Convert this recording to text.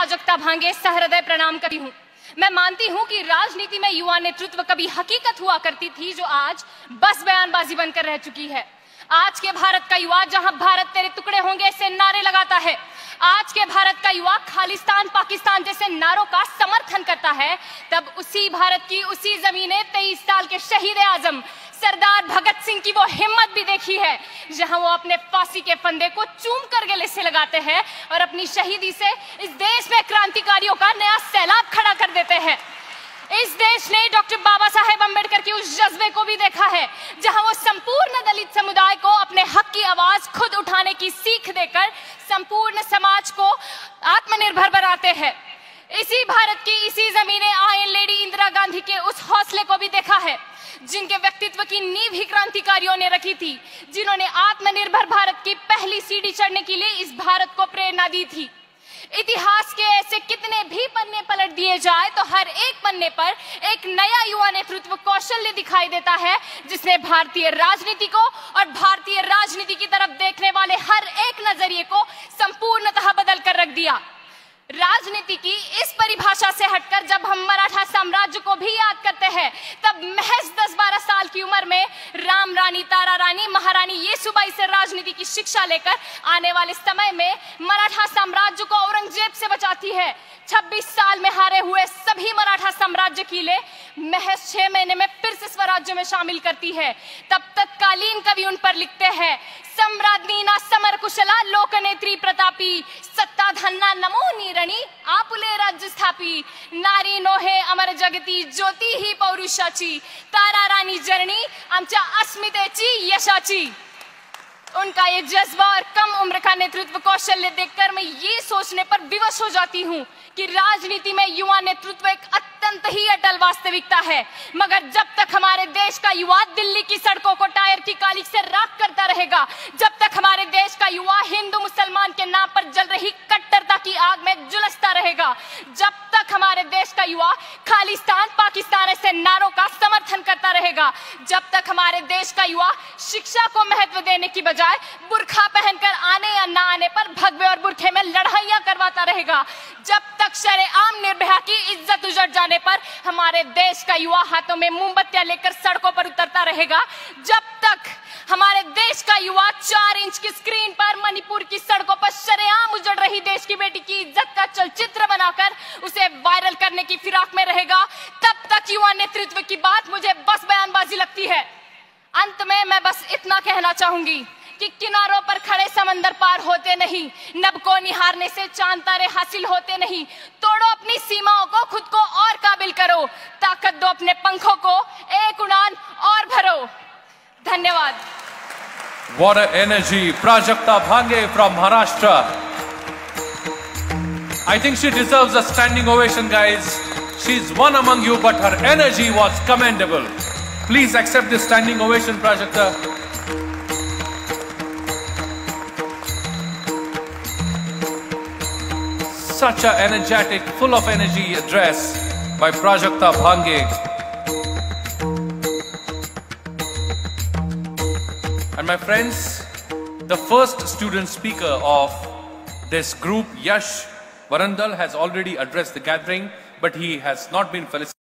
प्राजक्ता भांगे सहृदय प्रणाम करती हूँ। मैं मानती हूँ कि राजनीति में युवा नेतृत्व कभी हकीकत हुआ करती थी, जो आज बस बयानबाजी बनकर रह चुकी है। आज के भारत का युवा जहां भारत तेरे टुकड़े होंगे ऐसे नारे लगाता है, आज के भारत का युवा खालिस्तान पाकिस्तान जैसे नारों का समर्थन करता है, तब उसी भारत की उसी जमीने 23 साल के शहीद आजम सरदार भगत सिंह की वो हिम्मत भी देखी है, जहां वो अपने फांसी के फंदे को चूम कर गले से लगाते हैं और अपनी शहीदी से इस देश में क्रांतिकारियों का नया सैलाब खड़ा कर देते हैं। इस देश ने डॉक्टर बाबा साहेब अम्बेडकर के उस जज्बे को भी देखा है, जहां वो संपूर्ण दलित समुदाय को अपने हक की आवाज खुद उठाने की सीख देकर संपूर्ण समाज को आत्मनिर्भर बनाते हैं। इसी भारत की इसी जमीने आयरन लेडी इंदिरा गांधी के उस हौसले को भी देखा है, जिनके व्यक्तित्व की नींव ही क्रांतिकारियों ने रखी थी, जिन्होंने आत्मनिर्भर भारत की पहली सीढ़ी चढ़ने के लिए इस भारत को प्रेरणा दी थी। इतिहास के ऐसे कितने भी पन्ने पलट दिए जाए तो हर एक पन्ने पर एक नया युवा नेतृत्व कौशल्य दिखाई देता है, जिसने भारतीय राजनीति को और भारतीय राजनीति की तरफ देखने वाले हर एक नजरिए को संपूर्णतः बदल कर रख दिया। राजनीति की इस परिभाषा से हटकर जब हम मराठा साम्राज्य को भी याद करते हैं, तब महज 10-12 साल की उम्र में राम रानी, तारा रानी, महारानी येसुबाई से राजनीति की शिक्षा लेकर आने वाले समय में मराठा साम्राज्य को औरंगजेब से बचाती है। 26 साल में हारे हुए सभी मराठा साम्राज्य किले महज 6 महीने में फिर से स्वराज्य में शामिल करती है। तब तत्कालीन कवि उन पर लिखते हैं, सम्राज्ञी ना समर कुशला लोकनेत्री प्रतापी, सत्ता धन्ना नमो नीरणी आपुले राज्य स्थापी, नारी नोहे अमर जगती ज्योती ही पौरुषाची, तारा रानी जरणी आमच्या अस्मितेची यशाची। उनका ये जज्बा और कम उम्र का नेतृत्व कौशल्य देखकर मैं ये सोचने पर विवश हो जाती हूँ कि राजनीति में युवा नेतृत्व एक अत्यंत ही अटल वास्तविकता है। मगर जब तक हमारे देश का युवा दिल्ली की सड़कों को टायर की काली से राख करता रहेगा, जब तक हमारे देश का युवा हिंदू मुसलमान के नाम पर जल रही कट्टरता की आग में झुलसता रहेगा, जब तक हमारे देश का युवा खालिस्तान पाकिस्तान ऐसे नारों का समर्थन करता रहेगा, जब तक हमारे देश का युवा शिक्षा को महत्व देने की बजाय बुर्खा पहनकर आने या ना आने पर भगवे और बुरखे में लड़ाइयां करवाता रहेगा, जब तक शरेआम निर्भया की इज्जत उजड़ जाने पर हमारे देश का युवा हाथों में मोमबत्तियां लेकर सड़कों पर उतरता रहेगा, जब तक हमारे देश का युवा 4 इंच की स्क्रीन पर मणिपुर की सड़कों पर शरेआम उजड़ रही देश की बेटी की इज्जत का चलचित्र बनाकर उसे वायरल करने की फिराक में रहेगा, तब तक युवा नेतृत्व की बात मुझे बस बयानबाजी लगती है। अंत में मैं बस इतना कहना चाहूंगी कि किनारों पर खड़े समंदर पार होते नहीं, नभ को निहारने से चांद तारे हासिल होते नहीं। तोड़ो अपनी सीमाओं को, खुद को और काबिल करो, ताकत दो अपने पंखों को, एक उड़ान और भरो। धन्यवाद। What an energy, Prajakta Bhange from Maharashtra. I think she deserves a standing ovation, guys. She's one among you, but her energy was commendable. Please accept this standing ovation, Prajakta. Such an energetic, full of energy address by Prajakta Bhange. And my friends, the first student speaker of this group, Yash Varandal, has already addressed the gathering, but he has not been felicitated.